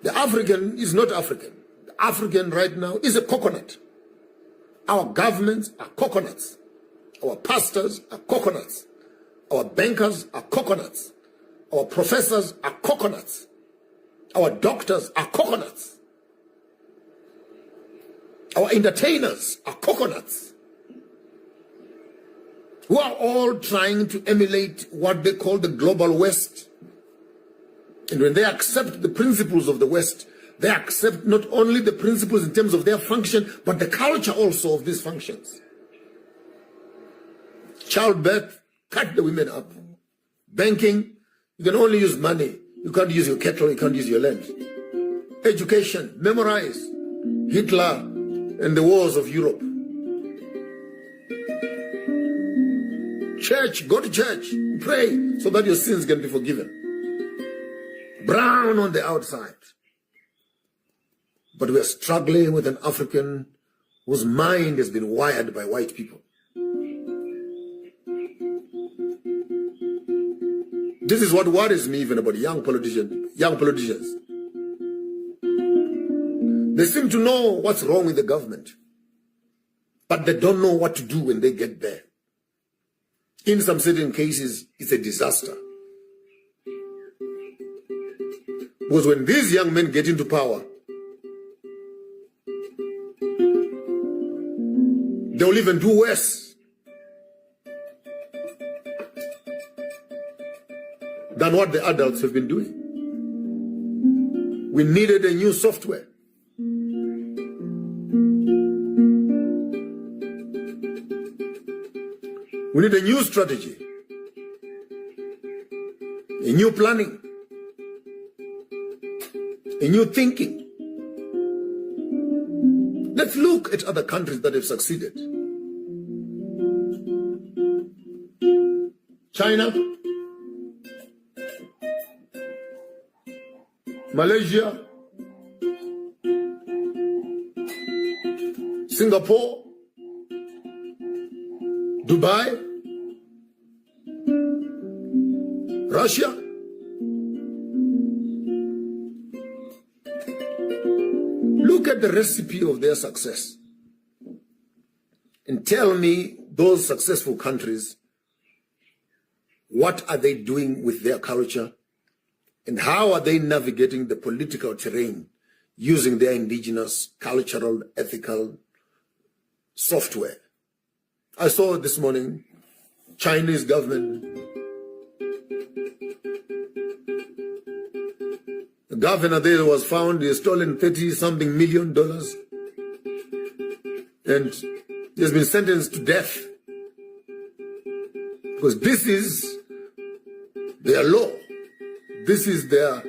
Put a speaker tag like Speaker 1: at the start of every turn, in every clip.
Speaker 1: The African is not African. The African right now is a coconut. Our governments are coconuts. Our pastors are coconuts. Our bankers are coconuts. Our professors are coconuts. Our doctors are coconuts. Our entertainers are coconuts, who are all trying to emulate what they call the global West. And when they accept the principles of the West, they accept not only the principles in terms of their function, but the culture also of these functions. Childbirth, cut the women up. Banking, you can only use money. You can't use your cattle, you can't use your land. Education, memorize Hitler and the wars of Europe. Church, go to church, pray so that your sins can be forgiven. Brown on the outside. But we are struggling with an African whose mind has been wired by white people. This is what worries me even about young politicians. They seem to know what's wrong with the government, but they don't know what to do when they get there. In some certain cases, it's a disaster. Because when these young men get into power, they'll even do worse than what the adults have been doing. We needed a new software. We need a new strategy, a new planning, a new thinking. Let's look at other countries that have succeeded. China, Malaysia, Singapore, Dubai, Russia. Look at the recipe of their success and tell me, those successful countries, what are they doing with their culture and how are they navigating the political terrain using their indigenous cultural, ethical software. I saw this morning, Chinese government, the governor there was found, he has stolen $30-something million and he has been sentenced to death because this is their law. This is their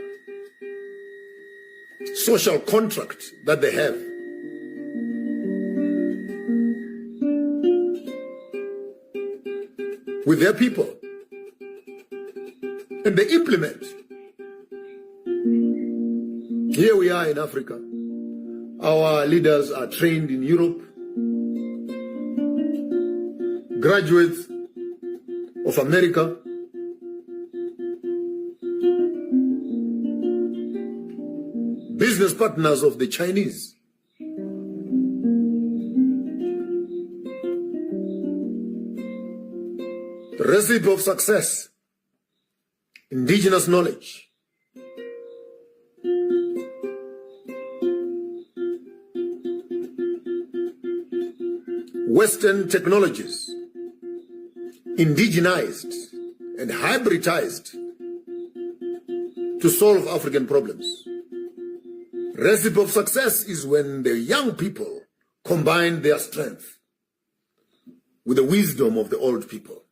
Speaker 1: social contract that they have. With their people. And they implement. Here we are in Africa. Our leaders are trained in Europe. Graduates of America. Business partners of the Chinese. The recipe of success, indigenous knowledge. Western technologies, indigenized and hybridized to solve African problems. Recipe of success is when the young people combine their strength with the wisdom of the old people.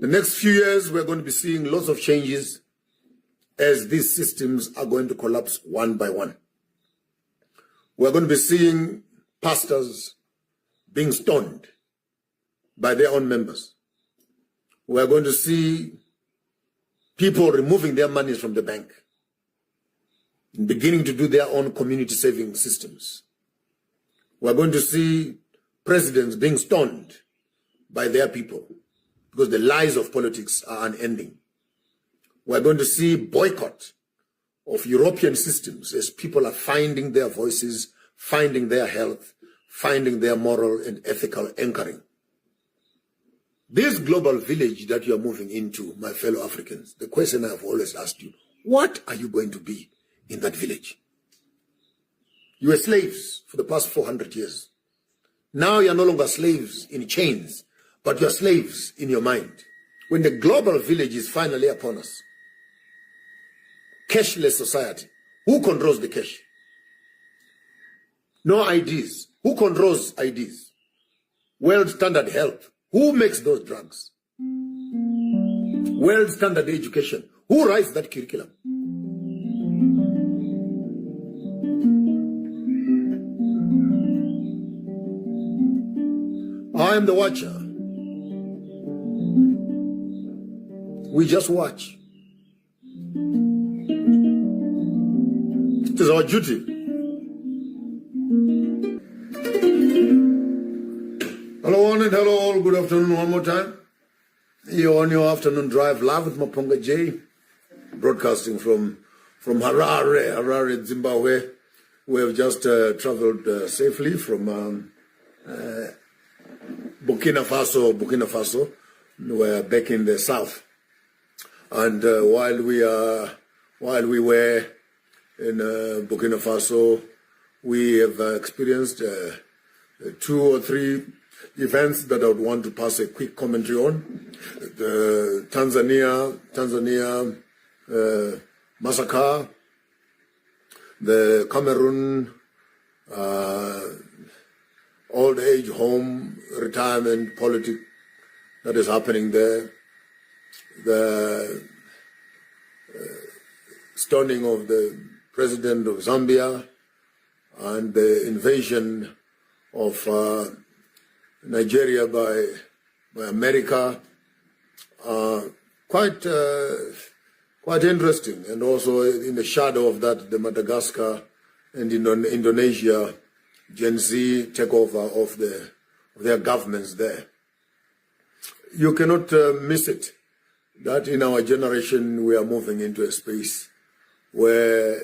Speaker 1: The next few years, we're going to be seeing lots of changes as these systems are going to collapse one by one. We're going to be seeing pastors being stoned by their own members. We're going to see people removing their monies from the bank and beginning to do their own community saving systems. We're going to see presidents being stoned by their people, because the lies of politics are unending. We're going to see boycott of European systems as people are finding their voices, finding their health, finding their moral and ethical anchoring. This global village that you are moving into, my fellow Africans, the question I've always asked you, what are you going to be in that village? You were slaves for the past 400 years. Now you're no longer slaves in chains, but you're slaves in your mind. When the global village is finally upon us, cashless society, who controls the cash? No IDs. Who controls IDs? World standard health. Who makes those drugs? World standard education. Who writes that curriculum? I am the watcher. We just watch. It is our duty. Hello one and hello all, good afternoon one more time. You're on your afternoon drive live with Maponga J, broadcasting from Harare, Zimbabwe. We have just traveled safely from Burkina Faso. We're back in the south. And while we were in Burkina Faso, we have experienced 2 or 3 events that I would want to pass a quick commentary on. The Tanzania massacre, the Cameroon old age home retirement politics that is happening there, the stoning of the president of Zambia, and the invasion of Nigeria by America, quite interesting. And also in the shadow of that, the Madagascar and Indonesia Gen Z takeover of their governments there. You cannot miss it, that in our generation we are moving into a space where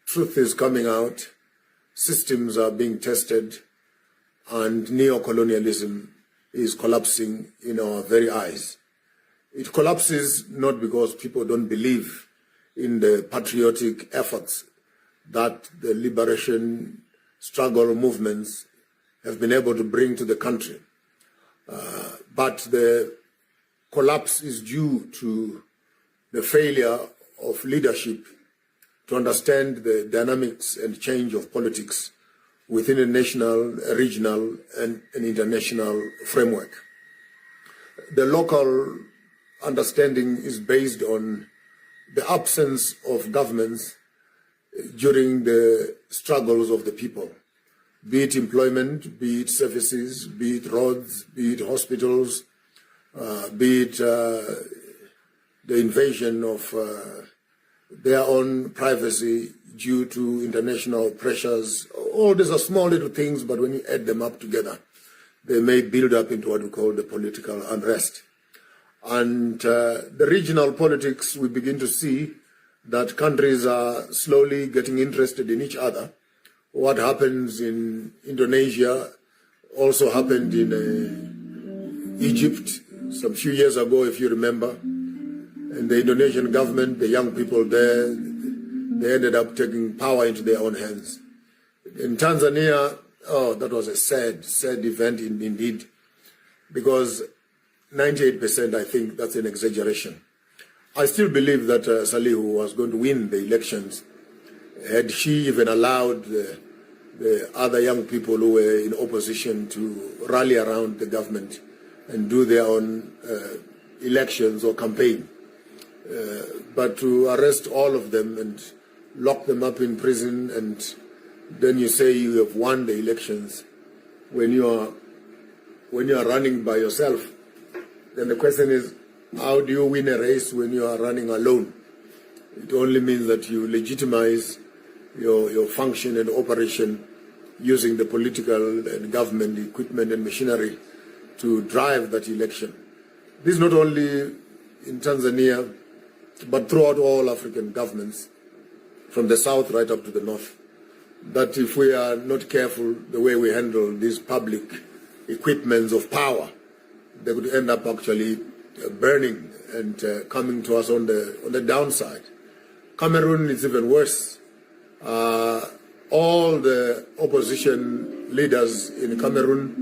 Speaker 1: truth is coming out, systems are being tested, and neocolonialism is collapsing in our very eyes. It collapses not because people don't believe in the patriotic efforts that the liberation struggle movements have been able to bring to the country. But the collapse is due to the failure of leadership to understand the dynamics and change of politics within a national, a regional, and an international framework. The local understanding is based on the absence of governments during the struggles of the people, be it employment, be it services, be it roads, be it hospitals, be it the invasion of their own privacy due to international pressures. All these are small little things, but when you add them up together, they may build up into what we call the political unrest. And the regional politics, we begin to see that countries are slowly getting interested in each other. What happens in Indonesia also happened in Egypt some few years ago, if you remember. And the Indonesian government, the young people there, they ended up taking power into their own hands. In Tanzania, oh, that was a sad event indeed, because 98%, I think that's an exaggeration. I still believe that Salihu was going to win the elections had she even allowed the other young people who were in opposition to rally around the government and do their own elections or campaign. But to arrest all of them and lock them up in prison, and then you say you have won the elections when you are running by yourself, then the question is, how do you win a race when you are running alone? It only means that you legitimize your function and operation using the political and government equipment and machinery to drive that election. This is not only in Tanzania, but throughout all African governments, from the south right up to the north, that if we are not careful the way we handle these public equipments of power, they could end up actually burning and coming to us on the downside. Cameroon is even worse. All the opposition leaders in Cameroon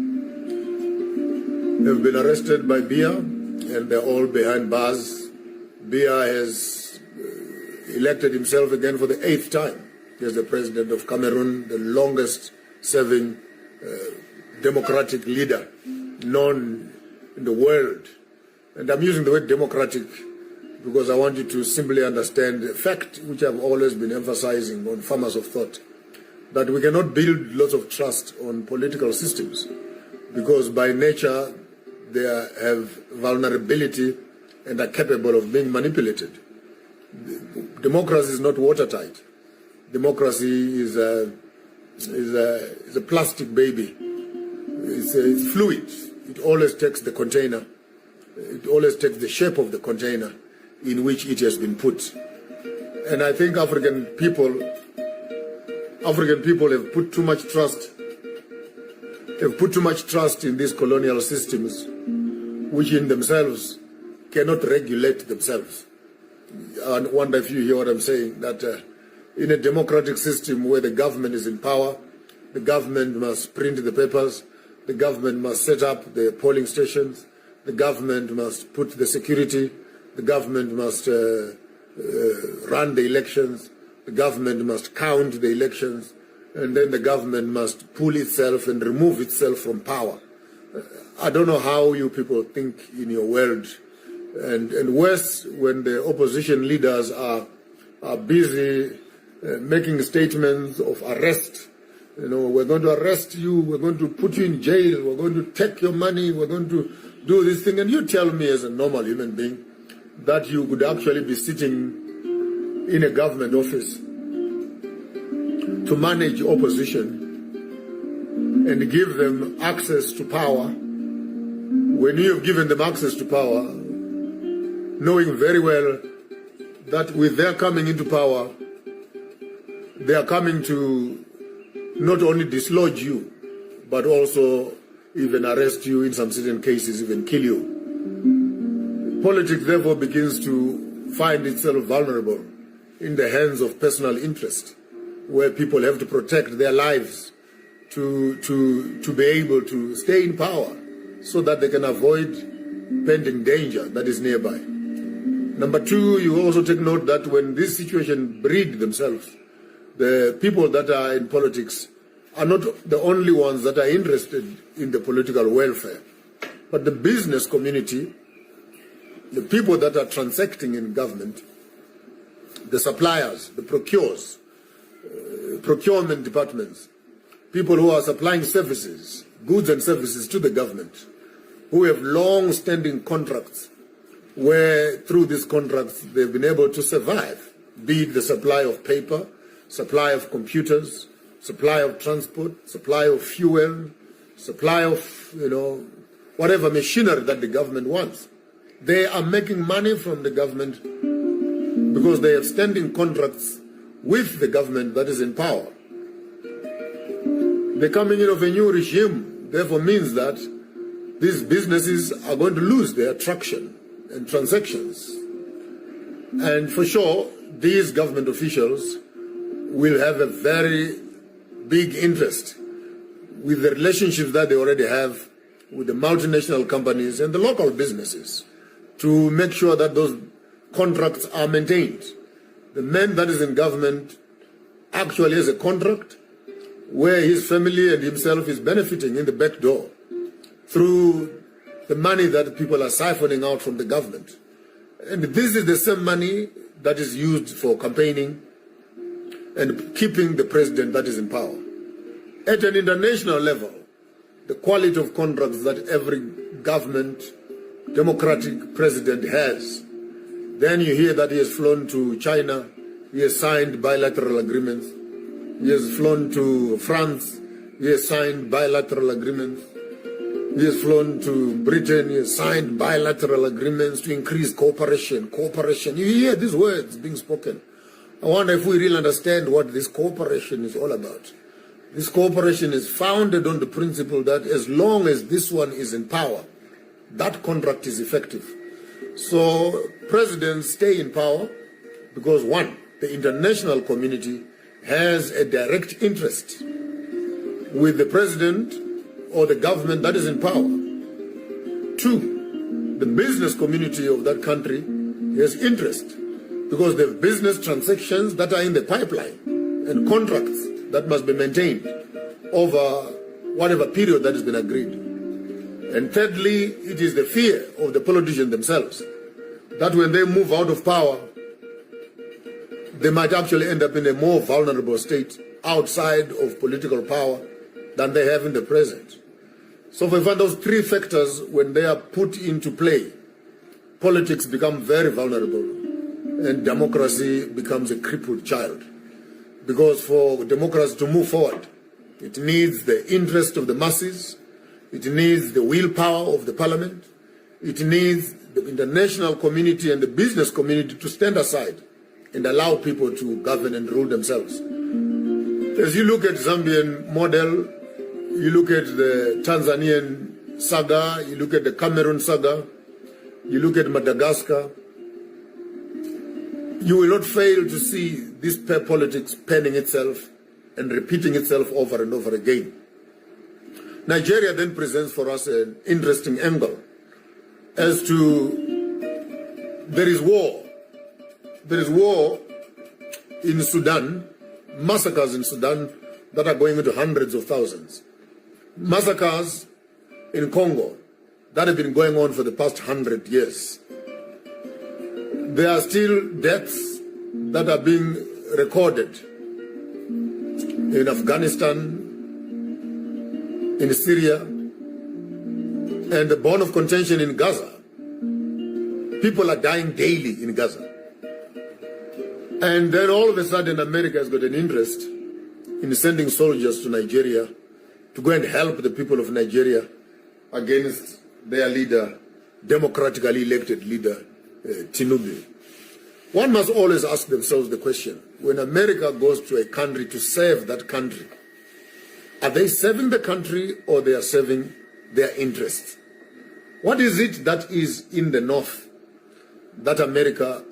Speaker 1: have been arrested by Biya, and they're all behind bars. Biya has elected himself again for the 8th time. He is the president of Cameroon, the longest serving democratic leader known in the world. And I'm using the word democratic because I want you to simply understand the fact which I've always been emphasizing on Farmers of Thought, that we cannot build lots of trust on political systems because by nature they have vulnerability and are capable of being manipulated. Democracy is not watertight. Democracy is a plastic baby. It's fluid. It always takes the container. It always takes the shape of the container in which it has been put. And I think African people have put too much trust. They've put too much trust in these colonial systems, which in themselves cannot regulate themselves. I wonder if you hear what I'm saying, that in a democratic system where the government is in power, the government must print the papers, the government must set up the polling stations, the government must put the security, the government must run the elections, the government must count the elections, and then the government must pull itself and remove itself from power. I don't know how you people think in your world. And worse, when the opposition leaders are busy making statements of arrest. You know, we're going to arrest you, we're going to put you in jail, we're going to take your money, we're going to do this thing. And you tell me as a normal human being that you could actually be sitting in a government office to manage opposition and give them access to power when you have given them access to power, knowing very well that with their coming into power, they are coming to not only dislodge you, but also even arrest you, in some certain cases even kill you. Politics therefore begins to find itself vulnerable in the hands of personal interest, where people have to protect their lives to be able to stay in power so that they can avoid pending danger that is nearby. Number two, you also take note that when this situation breed themselves, the people that are in politics are not the only ones that are interested in the political welfare, but the business community, the people that are transacting in government, the suppliers, the procurers, procurement departments, people who are supplying services, goods and services to the government, who have long-standing contracts, where through these contracts they've been able to survive, be it the supply of paper, supply of computers, supply of transport, supply of fuel, supply of, whatever machinery that the government wants. They are making money from the government because they have standing contracts with the government that is in power. The coming in of a new regime therefore means that these businesses are going to lose their traction and transactions. And for sure, these government officials will have a very big interest with the relationships that they already have with the multinational companies and the local businesses to make sure that those contracts are maintained. The man that is in government actually has a contract where his family and himself is benefiting in the back door through the money that people are siphoning out from the government. And this is the same money that is used for campaigning and keeping the president that is in power. At an international level, the quality of contracts that every government, democratic president has, then you hear that he has flown to China, he has signed bilateral agreements, he has flown to France, he has signed bilateral agreements, He has flown to Britain. He has signed bilateral agreements to increase cooperation. Cooperation. You hear these words being spoken. I wonder if we really understand what this cooperation is all about. This cooperation is founded on the principle that as long as this one is in power, that contract is effective. So presidents stay in power because, one, the international community has a direct interest with the president or the government that is in power. Two, the business community of that country has interest because there are business transactions that are in the pipeline and contracts that must be maintained over whatever period that has been agreed. And thirdly, it is the fear of the politicians themselves that when they move out of power, they might actually end up in a more vulnerable state outside of political power than they have in the present. So if we find those three factors, when they are put into play, politics become very vulnerable and democracy becomes a crippled child. Because for democracy to move forward, it needs the interest of the masses, it needs the willpower of the parliament, it needs the international community and the business community to stand aside and allow people to govern and rule themselves. As you look at Zambian model, you look at the Tanzanian saga, you look at the Cameroon saga, you look at Madagascar, you will not fail to see this politics penning itself and repeating itself over and over again. Nigeria then presents for us an interesting angle as to there is war. There is war in Sudan, massacres in Sudan that are going into hundreds of thousands. Massacres in Congo that have been going on for the past 100 years. There are still deaths that are being recorded in Afghanistan, in Syria, and the bone of contention in Gaza. People are dying daily in Gaza. And then all of a sudden America has got an interest in sending soldiers to Nigeria to go and help the people of Nigeria against their leader, democratically elected leader, Tinubu. One must always ask themselves the question, when America goes to a country to serve that country, are they serving the country or they are serving their interests? What is it that is in the north that America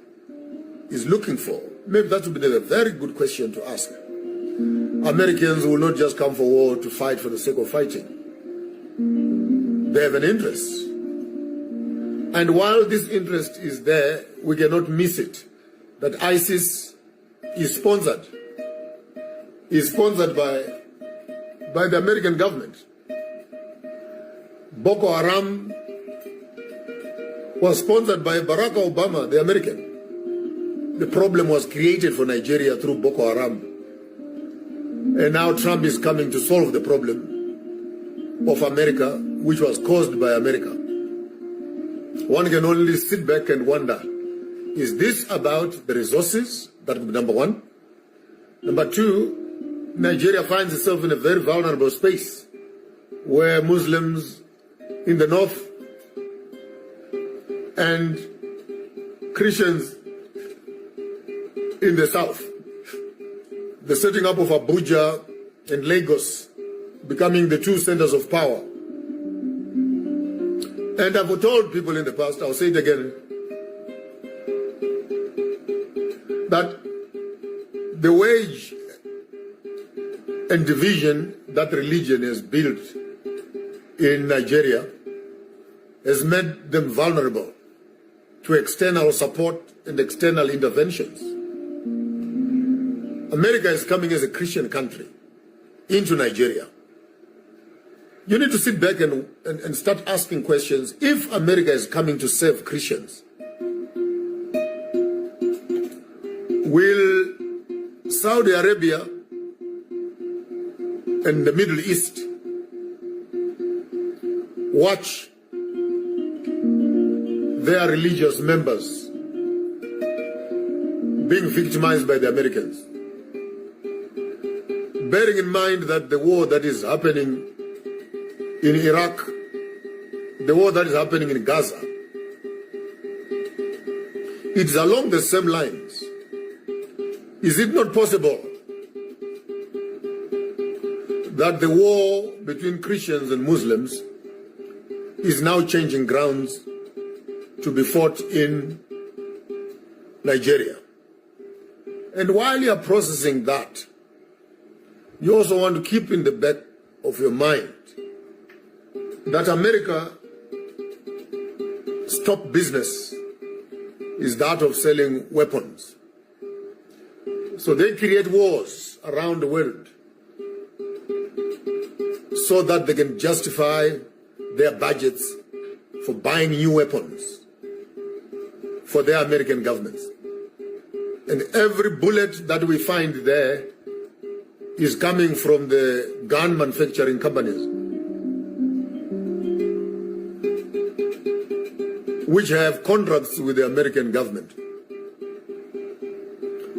Speaker 1: is looking for? Maybe that would be a very good question to ask. Americans will not just come for war to fight for the sake of fighting. They have an interest. And while this interest is there, we cannot miss it, that ISIS is sponsored by the American government. Boko Haram was sponsored by Barack Obama, the American. The problem was created for Nigeria through Boko Haram. And now Trump is coming to solve the problem of America, which was caused by America. One can only sit back and wonder, is this about the resources? That would be number one. Number two, Nigeria finds itself in a very vulnerable space where Muslims in the north and Christians in the south. The setting up of Abuja and Lagos becoming the two centers of power. And I've told people in the past, I'll say it again, that the wage and division that religion has built in Nigeria has made them vulnerable to external support and external interventions. America is coming as a Christian country into Nigeria. You need to sit back and start asking questions. If America is coming to serve Christians, will Saudi Arabia and the Middle East watch their religious members being victimized by the Americans? Bearing in mind that the war that is happening in Iraq the war that is happening in Gaza, it's along the same lines. Is it not possible that the war between Christians and Muslims is now changing grounds to be fought in Nigeria? And while you are processing that, you also want to keep in the back of your mind that America top business is that of selling weapons. So they create wars around the world so that they can justify their budgets for buying new weapons for their American governments. And every bullet that we find there is coming from the gun manufacturing companies, which have contracts with the American government.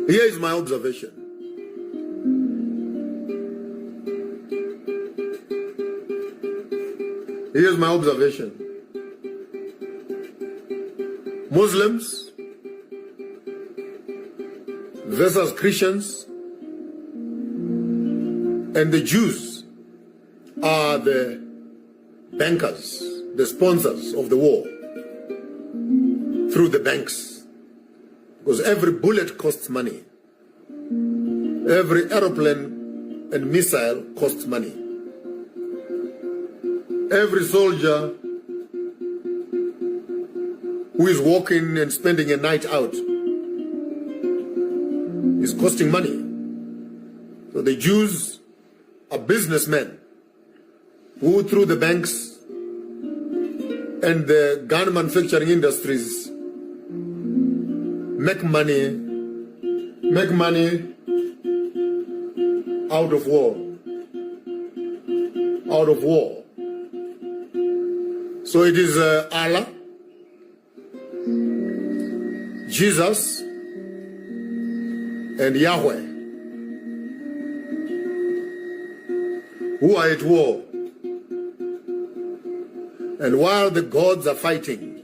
Speaker 1: Here is my observation. Here's my observation. Muslims versus Christians and the Jews are the bankers, the sponsors of the war through the banks. Because every bullet costs money. Every aeroplane and missile costs money. Every soldier who is walking and spending a night out is costing money. So the Jews are businessmen who, through the banks and the gun manufacturing industries, make money out of war. Out of war. So it is Allah, Jesus, and Yahweh who are at war. And while the gods are fighting,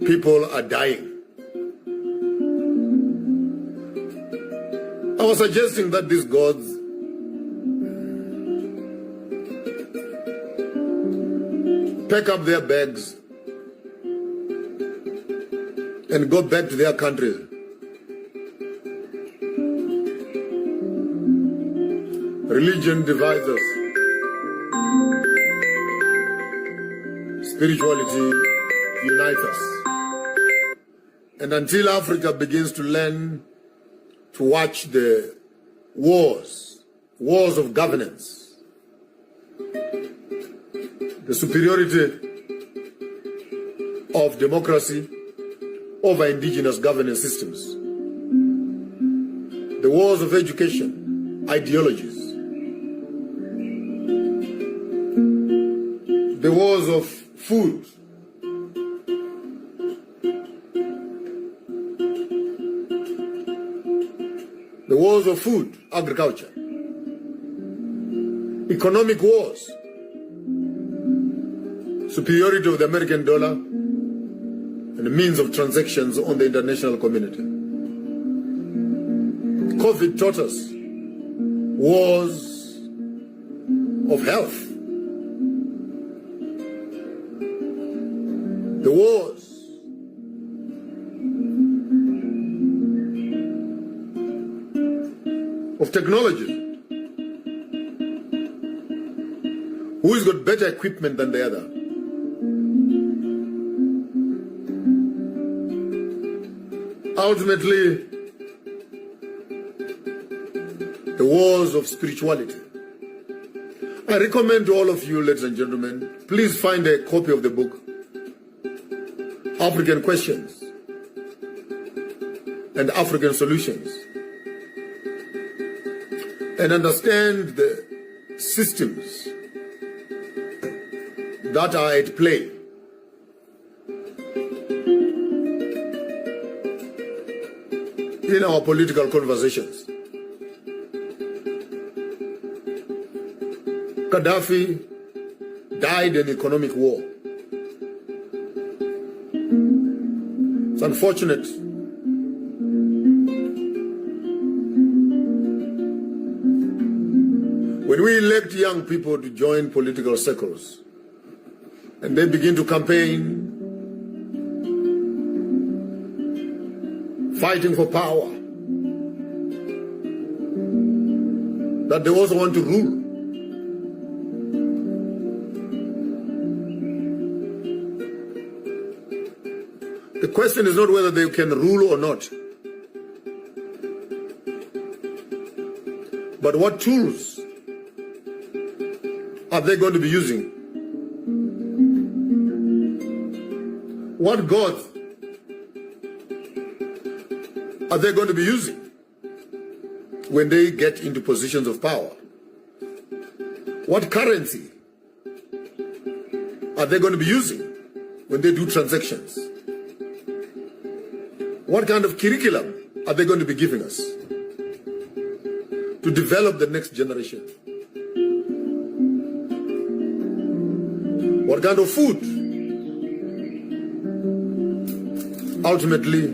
Speaker 1: people are dying. I was suggesting that these gods pack up their bags and go back to their countries. Religion divides us. Spirituality unites us. And until Africa begins to learn to watch the wars of governance, the superiority of democracy over indigenous governance systems, the wars of education, ideologies, the wars of food, the wars of food, agriculture, economic wars, superiority of the American dollar, and the means of transactions on the international community. COVID taught us wars of health, the wars of technology. Who has got better equipment than the other? Ultimately, the wars of spirituality. I recommend to all of you, ladies and gentlemen, please find a copy of the book, African Questions and African Solutions, and understand the systems that are at play in our political conversations. Gaddafi died in economic war. It's unfortunate. When we elect young people to join political circles and they begin to campaign, fighting for power, that they also want to rule. The question is not whether they can rule or not, but what tools are they going to be using? What gods are they going to be using when they get into positions of power? What currency are they going to be using when they do transactions? What kind of curriculum are they going to be giving us to develop the next generation? What kind of food? Ultimately,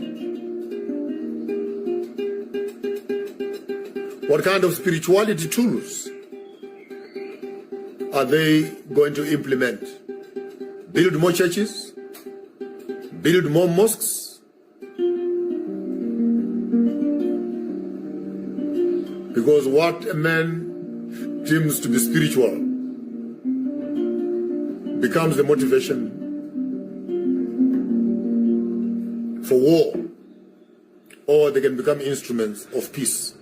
Speaker 1: what kind of spirituality tools are they going to implement? Build more churches? Build more mosques? Because what a man deems to be spiritual becomes the motivation for war, or they can become instruments of peace.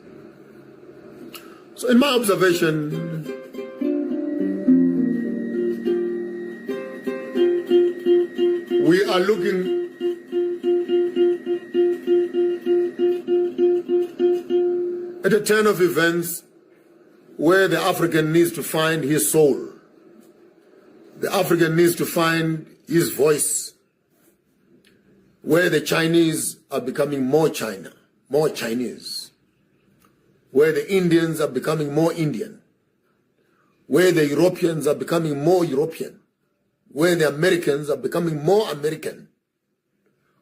Speaker 1: So in my observation, we are looking at a turn of events where the African needs to find his soul. The African needs to find his voice, where the Chinese are becoming more China, more Chinese, where the Indians are becoming more Indian, where the Europeans are becoming more European, where the Americans are becoming more American.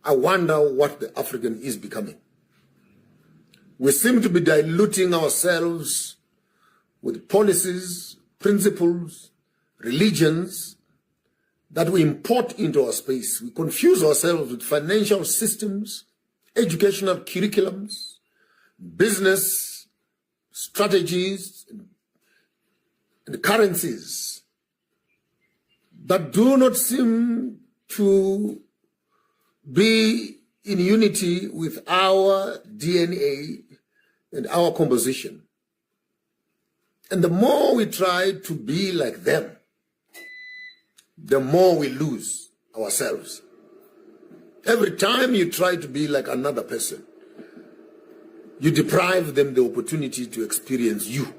Speaker 1: I wonder what the African is becoming. We seem to be diluting ourselves with policies, principles, religions that we import into our space. We confuse ourselves with financial systems, educational curriculums, business strategies, and currencies that do not seem to be in unity with our DNA and our composition. And the more we try to be like them, the more we lose ourselves. Every time you try to be like another person, you deprive them the opportunity to experience you.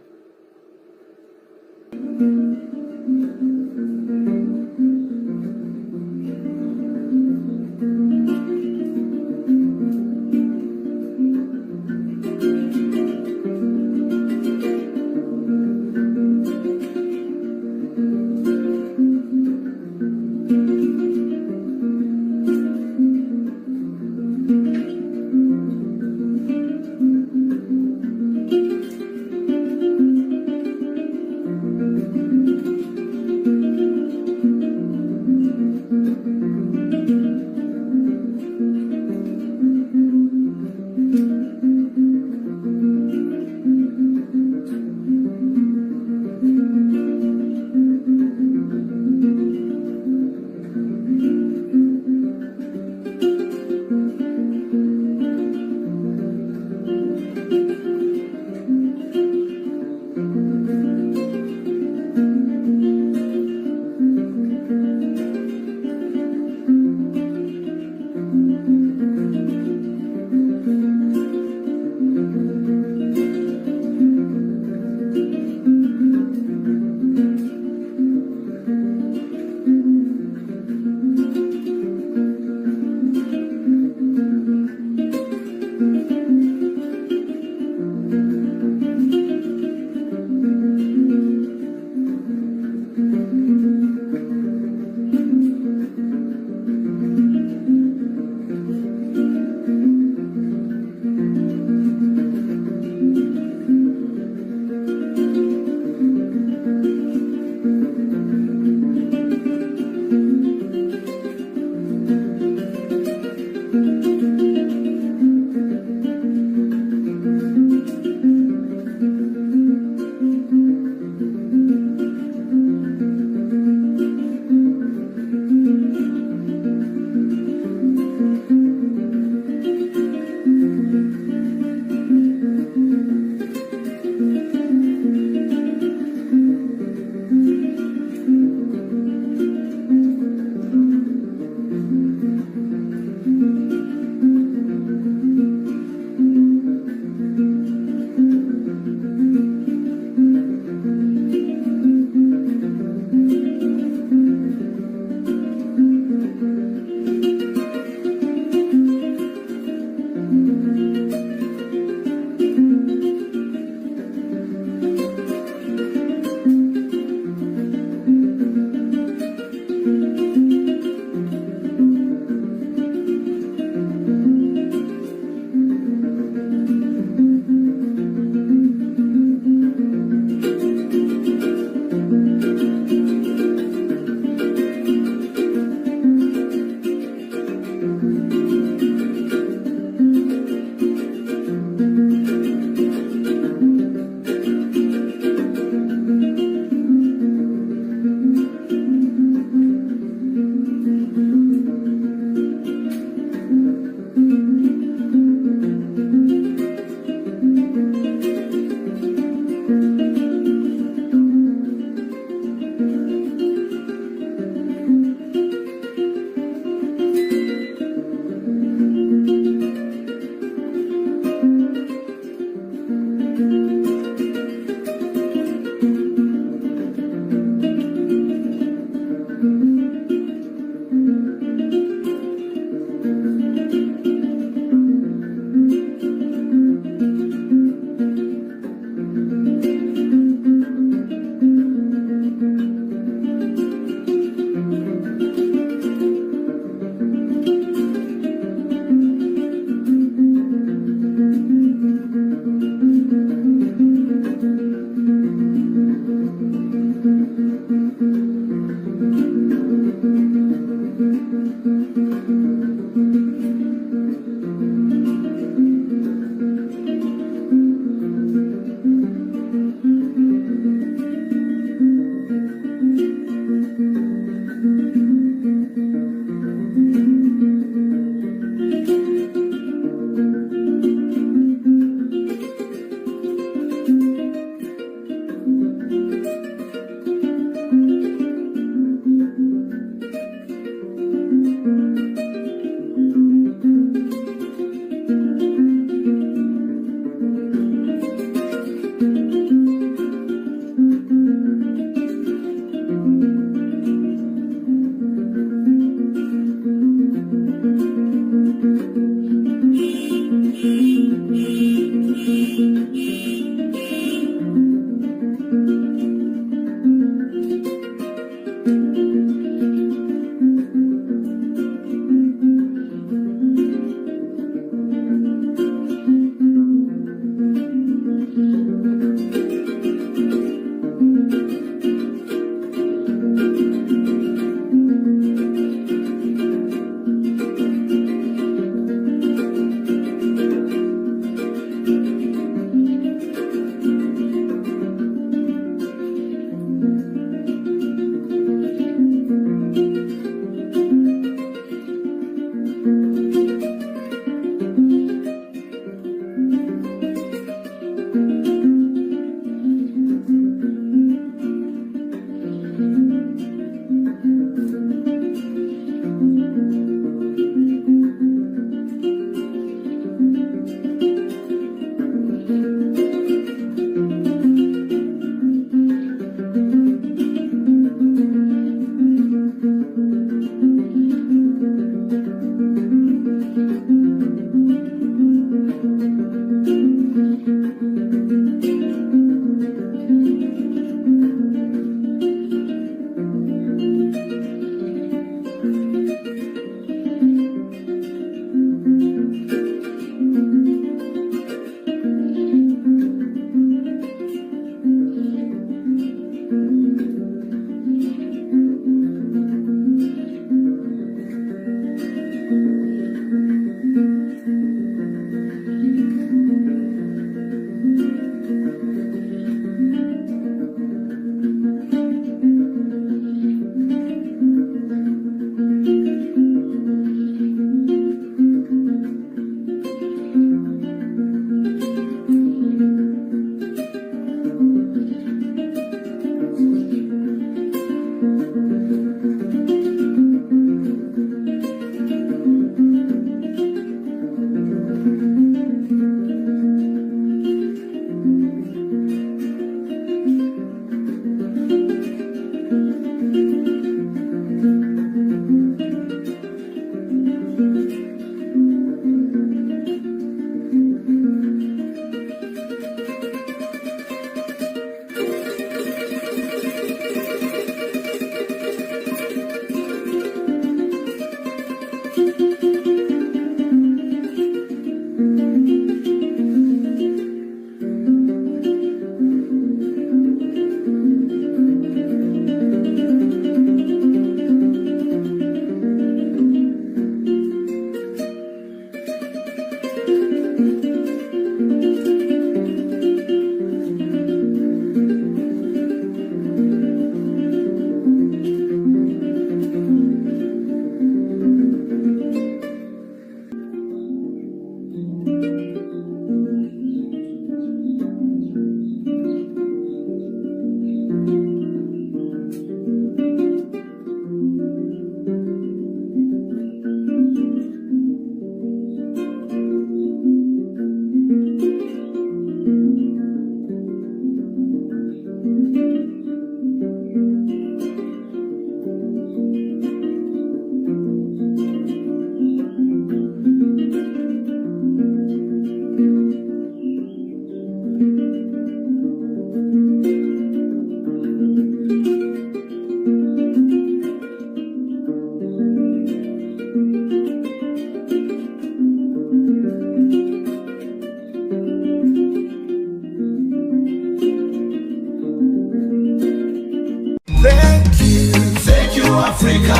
Speaker 2: Africa,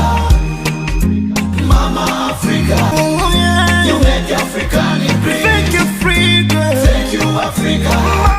Speaker 2: Mama Africa, oh, yeah. You make Africa great. Thank you, Africa. Thank you, Africa.